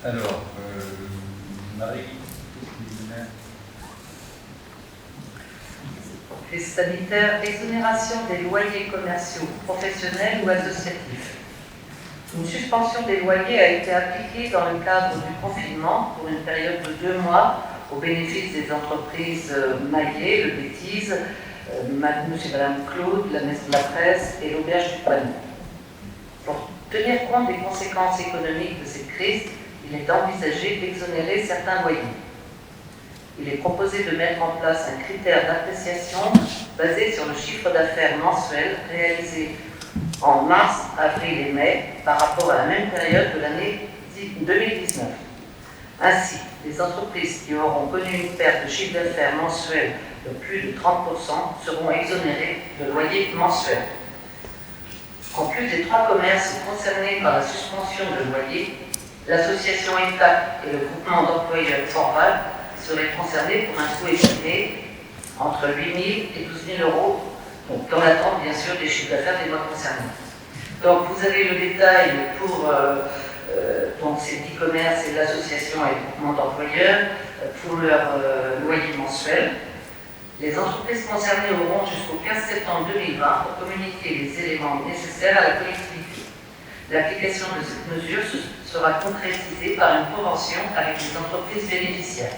Alors, Marie, crise sanitaire, exonération des loyers commerciaux, professionnels ou associatifs. Une suspension des loyers a été appliquée dans le cadre du confinement pour une période de 2 mois au bénéfice des entreprises Maillet, Le Bêtise, Monsieur et Madame Claude, la Messe de la Presse et l'Auberge du Poinou. Pour tenir compte des conséquences économiques de cette crise, il est envisagé d'exonérer certains loyers. Il est proposé de mettre en place un critère d'appréciation basé sur le chiffre d'affaires mensuel réalisé en mars, avril et mai par rapport à la même période de l'année 2019. Ainsi, les entreprises qui auront connu une perte de chiffre d'affaires mensuel de plus de 30% seront exonérées de loyer mensuel. En plus des 3 commerces concernés par la suspension de loyer, l'association ETAC et le groupement d'employeurs Forval seraient concernés pour un coût estimé entre 8 000 et 12 000 euros, donc dans l'attente bien sûr des chiffres d'affaires des mois concernés. Donc vous avez le détail pour donc ces 10 commerces et l'association et le groupement d'employeurs pour leur loyer mensuel. Les entreprises concernées auront jusqu'au 15 septembre 2020 pour communiquer les éléments nécessaires à la collectivité. L'application de cette mesure sera concrétisée par une convention avec les entreprises bénéficiaires.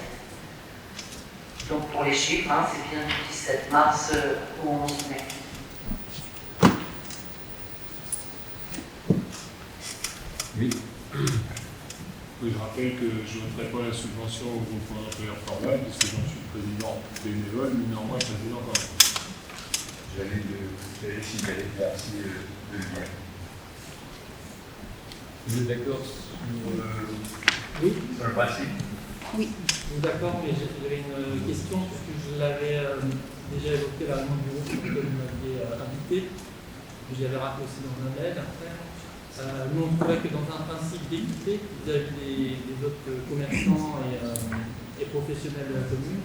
Donc pour les chiffres, c'est bien du 17 mars au 11 mai. Oui. Oui, je rappelle que je ne voterai pas la subvention au groupement d'employeurs Forval, puisque j'en suis président bénévole, mais néanmoins président quand même. J'allais signaler, merci de le dire. Vous êtes d'accord Oui. Sur le principe? Oui. D'accord, mais j'avais une question, parce que je l'avais déjà évoqué à la réunion du groupe que vous m'aviez invité. J'y avais rappelé aussi dans un mail après. Nous, on trouvait que dans un principe d'équité vis-à-vis des autres commerçants et professionnels de la commune,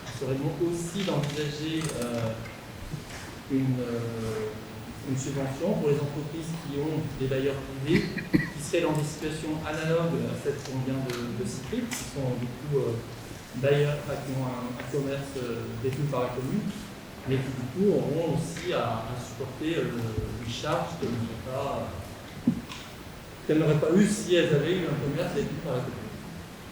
il serait bon aussi d'envisager une subvention pour les entreprises qui ont des bailleurs privés, qui seraient dans des situations analogues à celles qu'on vient de citer, qui sont du coup bailleurs qui ont un commerce détenu par la commune, mais qui du coup auront aussi à supporter une charge qu'elles n'auraient pas eu si elles avaient eu un commerce détenu par la commune.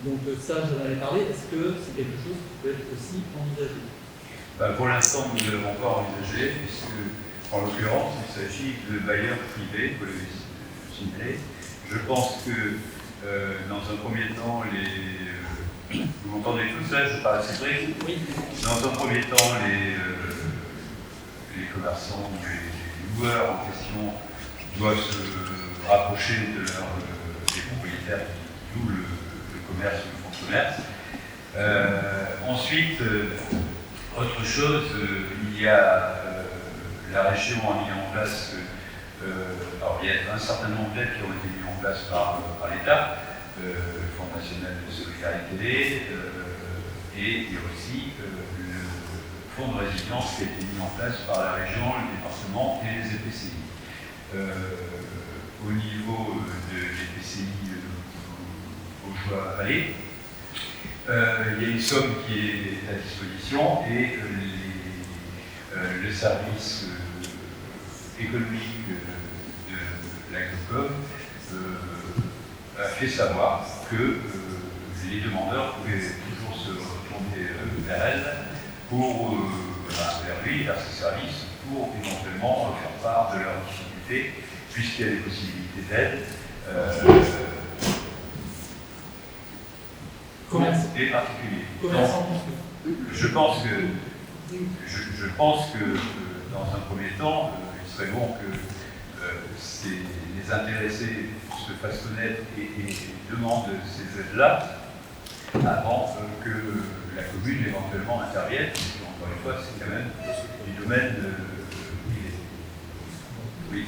Donc ça, j'en avais parlé. Est-ce que c'est quelque chose qui peut être aussi envisagé? Pour l'instant, nous ne l'avons pas envisagé, puisque, en l'occurrence, il s'agit de bailleurs privés, vous l'avez signalé. Je pense que, dans un premier temps, vous m'entendez tout ça, je parle assez près. Oui. Dans un premier temps, les commerçants, les loueurs en question doivent se rapprocher des propriétaires qui louent le commerce ou le fonds de commerce. Ensuite, autre chose, il y a la région a mis en place, alors il y a un certain nombre d'aides qui ont été mises en place par l'État, le Fonds national de solidarité, et il y a aussi le Fonds de résilience qui a été mis en place par la région, le département et les EPCI. Au niveau de l'EPCI Vaugeois-Vallée, il y a une somme qui est à disposition et le service économique de l'Agricom a fait savoir que les demandeurs pouvaient toujours se retourner vers elle vers lui, vers ses services, pour éventuellement faire part de leurs difficultés, puisqu'il y a des possibilités d'aide. Et particuliers. Je pense que dans un premier temps, il serait bon que les intéressés se fassent connaître et demandent ces aides-là avant que la commune éventuellement intervienne, parce qu'encore une fois, c'est quand même du domaine privé. Oui.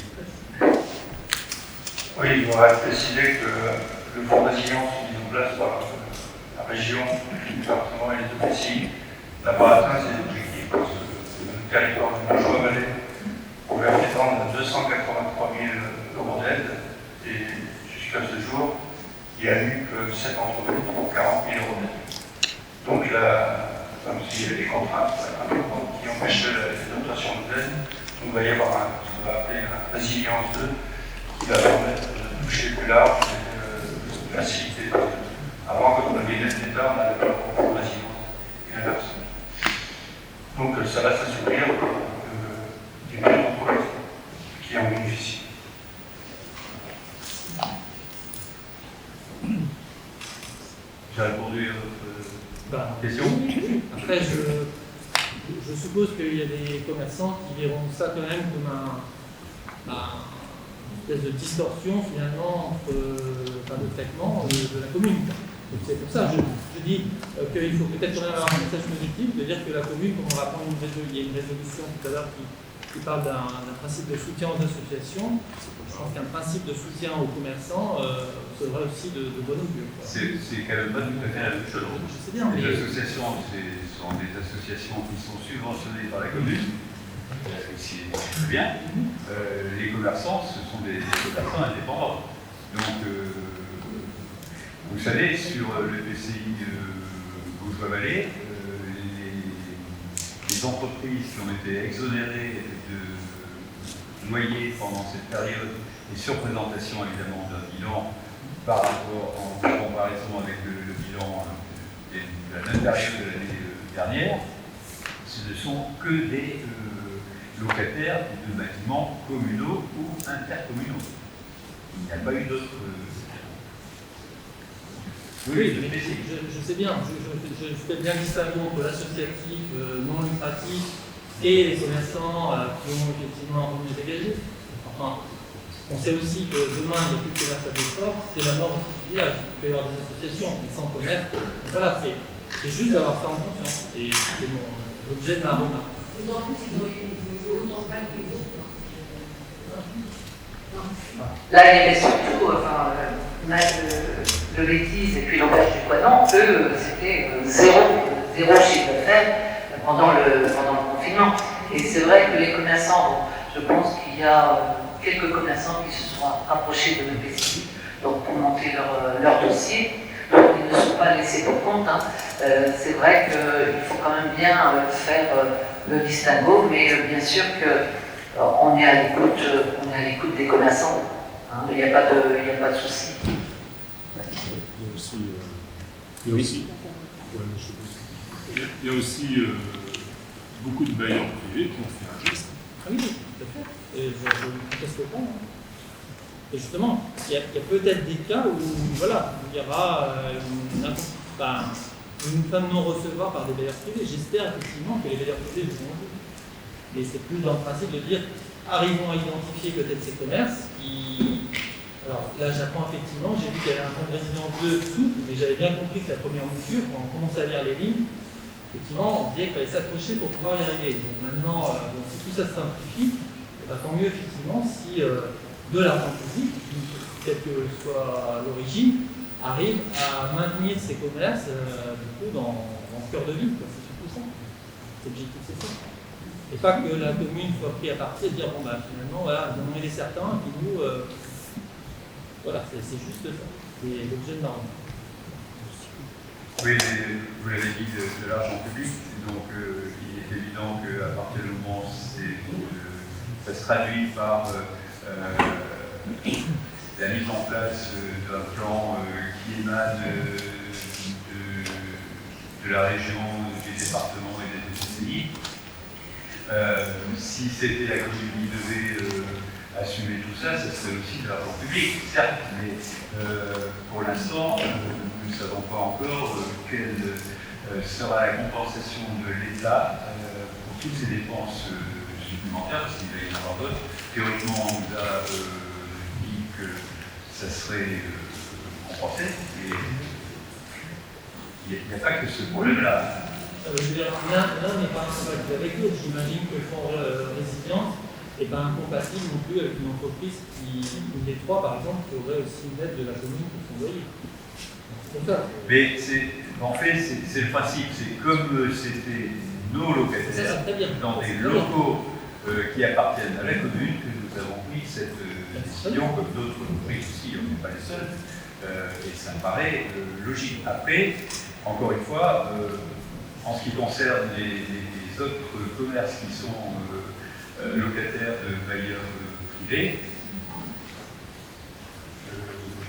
Oui, il faudrait préciser que le fonds de résilience mis en place par la région, le département et les EPCI n'a pas atteint ses objectifs, parce que le territoire de Vaugeois-Vallée pouvait prétendre 283 000 euros d'aide, et jusqu'à ce jour, il y a eu cette entreprise pour 40 000 € net. Donc là, comme s'il y avait des contraintes qui empêchaient l'adaptation de l'aide, donc il va y avoir ce qu'on va appeler la résilience 2, qui va permettre de toucher plus large et de faciliter. Avant, quand on avait une aide d'État, on n'avait pas beaucoup de résilience et l'inverse. Donc ça va s'assouplir des grandes entreprises qui en bénéficient. J'ai répondu à votre question. Après, je suppose qu'il y a des commerçants qui verront ça quand même comme une espèce de distorsion finalement entre le traitement de la commune. Donc c'est pour ça que je dis qu'il faut peut-être quand même avoir un message positif, de dire que la commune, comme on rappelle, il y a une résolution tout à l'heure qui parle d'un principe de soutien aux associations. Je pense qu'un principe de soutien aux commerçants serait aussi de bon augure. C'est quand même pas tout à fait la même chose. Je sais bien, Les mais... associations, ce sont des associations qui sont subventionnées par la commune, c'est très bien. Les commerçants, ce sont des commerçants indépendants. Donc, vous savez, sur le PCI Baugeois-Vallée, les entreprises qui ont été exonérées de loyer pendant cette période et sur présentation évidemment d'un bilan par rapport en comparaison avec le bilan de la même période de l'année dernière, ce ne sont que des locataires de bâtiments communaux ou intercommunaux. Il n'y a pas eu d'autres. Oui, mais je sais bien, je fais bien distinguer entre l'associatif non lucratif et les commerçants qui ont effectivement un revenu dégagé. Enfin, on sait aussi que demain, il n'y a plus de commerce à Belfort, c'est la mort du village. Il peut y avoir des associations, mais sans commerce. Voilà, c'est juste d'avoir ça en conscience. Et c'est l'objet de ma remarque. En plus, ils ont eu autant pas que les autres. Là, il y avait surtout le bêtise et puis l'auberge du Poinon, eux, c'était zéro chiffre d'affaires pendant le confinement. Et c'est vrai que les commerçants, je pense qu'il y a quelques commerçants qui se sont rapprochés de l'EPCI donc pour monter leur dossier. Donc ils ne sont pas laissés pour compte. Hein. C'est vrai qu'il faut quand même bien faire le distinguo, mais bien sûr qu'on est à l'écoute des commerçants. Hein. Il n'y a pas de souci. Il y a aussi beaucoup de bailleurs privés qui ont fait un geste. Ah oui, tout à fait. Et je ne conteste pas. Hein. Et justement, il y a peut-être des cas où voilà, il y aura une fin de non-recevoir par des bailleurs privés. J'espère effectivement que les bailleurs privés le font. Mais c'est plus dans le principe de dire arrivons à identifier peut-être ces commerces qui. Alors là, j'apprends effectivement, j'ai vu qu'il y avait un fonds de résidence 2 souple, mais j'avais bien compris que la première mouture, quand on commençait à lire les lignes, effectivement, on disait qu'il fallait s'accrocher pour pouvoir y arriver. Donc maintenant, si tout ça se simplifie, tant mieux effectivement si de l'argent public, quelle que soit l'origine, arrive à maintenir ces commerces du coup, dans le cœur de ville. C'est surtout ça. L'objectif, c'est ça. Et pas que la commune soit prise à partie et dire bon, finalement, voilà, on est certains qui nous. Voilà, c'est juste ça. C'est l'objet de norme. Oui, vous l'avez dit, de l'argent public. Donc, il est évident qu'à partir du moment où ça se traduit par la mise en place d'un plan qui émane de la région, du département et des PCI, si c'était la commune qui devait assumer tout ça, ça serait aussi de l'argent public, certes, mais pour l'instant, nous ne savons pas encore quelle sera la compensation de l'État pour toutes ces dépenses supplémentaires, parce qu'il va y en avoir d'autres. Théoriquement, on nous a dit que ça serait compensé, et il n'y a pas que ce problème-là. Je veux dire, l'un n'est pas incompatible avec l'autre. J'imagine que le fonds résilience n'est pas incompatible non plus avec une entreprise une des trois, par exemple, qui aurait aussi une aide de la commune pour son loyer. Mais en fait, c'est le principe. C'est comme c'était nos locataires dans des locaux qui appartiennent à la commune que nous avons pris cette décision, comme d'autres entreprises aussi, on n'est pas les seuls, Et ça me paraît logique. Après, encore une fois, en ce qui concerne les autres commerces qui sont locataires de bailleurs privés,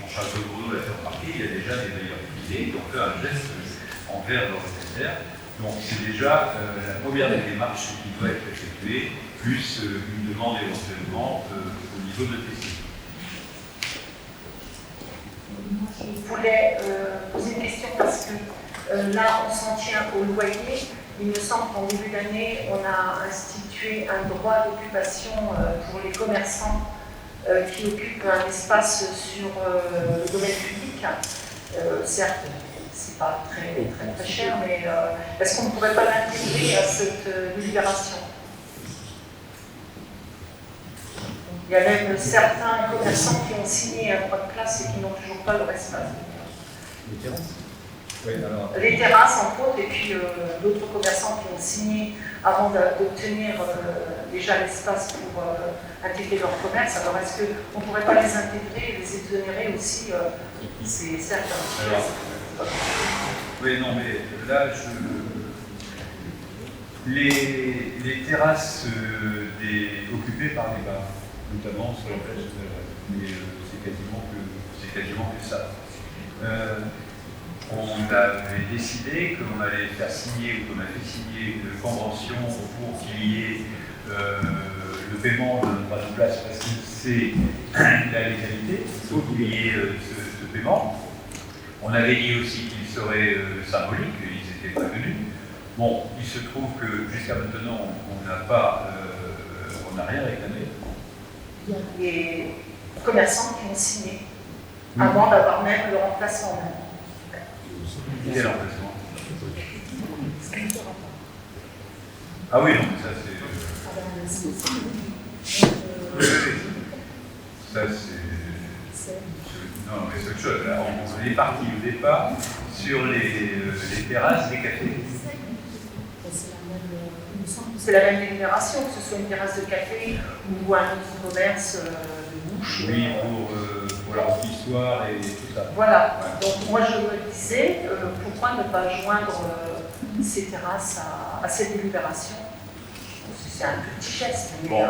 Jean-Charles de Bordeaux l'a fait remarquer, il y a déjà des bailleurs privés qui ont fait un geste envers leurs locataires. Donc c'est déjà la première des démarches qui doit être effectuée, plus une demande éventuellement au niveau de l'EPCI. Je voulais poser une question parce que là, on s'en tient au loyer. Il me semble qu'en début d'année, on a institué un droit d'occupation pour les commerçants qui occupent un espace sur le domaine public. Certes, c'est pas très cher, mais est-ce qu'on ne pourrait pas l'intégrer à cette délibération? Il y a même certains commerçants qui ont signé un droit de place et qui n'ont toujours pas leur espace. Les terrasses? Oui, alors... Les terrasses, entre autres, et puis d'autres commerçants qui ont signé avant d'obtenir déjà l'espace pour intégrer leur commerce. Alors, est-ce qu'on ne pourrait pas les intégrer et les exonérer aussi c'est certain. Oui, non, mais là, les terrasses occupées par les bars, notamment sur la plage de Valère, mais c'est quasiment que ça. On avait décidé qu'on allait faire signer, ou qu'on a fait signer une convention pour qu'il y ait le paiement d'un droit de place, parce que c'est la légalité, il faut qu'il y ait ce paiement. On avait dit aussi qu'il serait symbolique, ils étaient prévenus. Bon, il se trouve que jusqu'à maintenant, on n'a rien réclamé. Il y a des commerçants qui ont signé avant d'avoir même le remplacement même. Quel emplacement? Ah oui, non, ça c'est... Ça c'est... Non, mais c'est autre chose. Là, on est parti au départ sur les terrasses des cafés. C'est la même délibération, que ce soit une terrasse de café ou un autre commerce de bouche. Oui, pour la rôtissoire et tout ça. Voilà. Donc moi je me disais, pourquoi ne pas joindre ces terrasses à cette délibération? C'est un petit geste, mais... Bon.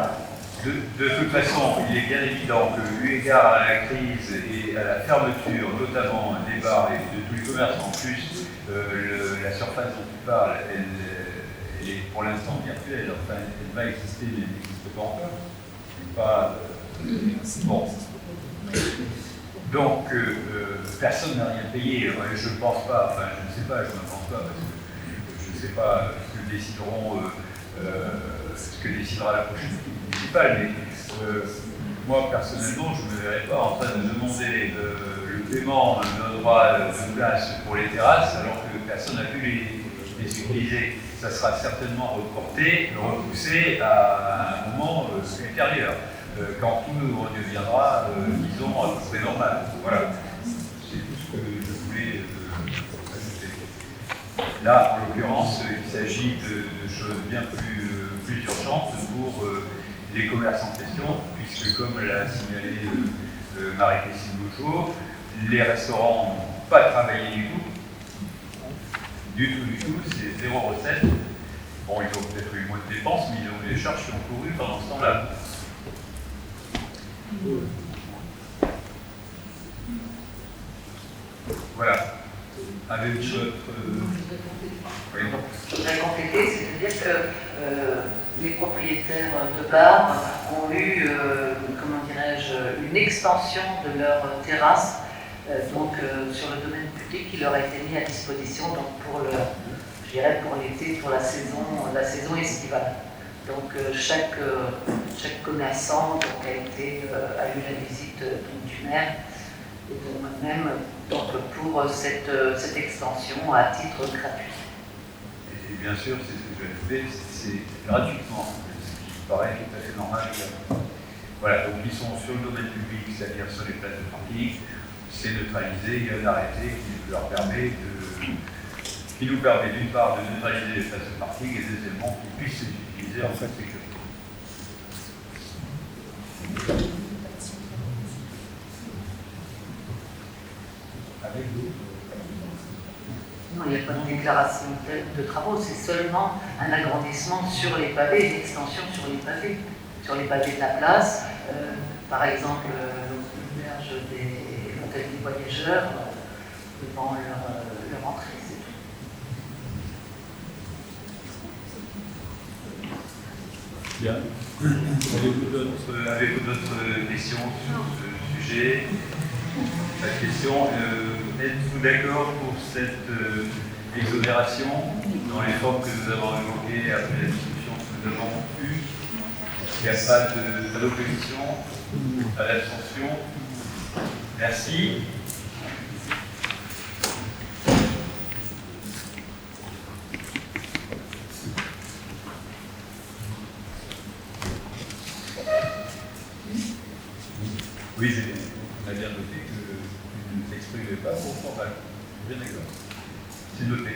De toute façon, il est bien évident que, eu égard à la crise et à la fermeture, notamment des bars et de tous les commerces en plus, la surface dont tu parles, elle est pour l'instant virtuelle, enfin elle va exister, mais elle n'existe pas encore. Pas, bon. Donc, personne n'a rien payé, je ne pense pas, enfin je ne sais pas, je ne pense pas, parce que je ne sais pas ce que décideront, ce que décidera la prochaine municipale, mais moi personnellement, je ne me verrais pas en train de demander le paiement d'un droit de place pour les terrasses, alors que personne n'a pu les utiliser. Ça sera certainement repoussé à un moment ultérieur, quand tout redeviendra, disons, à peu près normal. Voilà. C'est tout ce que je voulais ajouter. Là, en l'occurrence, il s'agit de choses bien plus urgentes pour les commerces en question, puisque comme l'a signalé Marie-Christine Bouchot, les restaurants n'ont pas travaillé du tout. Du tout, c'est zéro recette. Bon, ils ont peut-être eu moins de dépenses, mais ils ont eu des charges qui ont couru pendant ce temps-là. Voilà. Avez-vous d'autres... Oui. Je voudrais compléter, c'est-à-dire que les propriétaires de bars ont eu, comment dirais-je, une extension de leur terrasse, donc sur le domaine public qui leur a été mis à disposition donc pour l'été, pour la saison estivale. Donc chaque commerçant donc, a eu la visite du maire et de moi-même donc, pour cette extension à titre gratuit. Et bien sûr, c'est ce que je vais c'est gratuitement, ce qui me paraît tout à fait normal. Voilà, donc ils sont sur le domaine public, c'est-à-dire sur les places de parking, c'est neutralisé, il y a un arrêté qui nous permet d'une part de neutraliser les places de parking et deuxièmement qu'ils puissent s'utiliser en toute sécurité. avec d'autres. Non, il n'y a pas de déclaration de travaux, c'est seulement un agrandissement sur les pavés, une extension sur les pavés de la place. Par exemple, l'auberge des l'hôtel des voyageurs devant leur entrée, c'est tout. Bien. Avez-vous d'autres questions sur ce sujet? La question, êtes-vous d'accord pour cette exonération dans les formes que nous avons évoquées après la discussion que nous avons eue? Il n'y a pas d'opposition, pas d'abstention. Merci. Oui, on a bien noté que vous ne vous exprimez pas pour formal. Bien d'accord. C'est noté.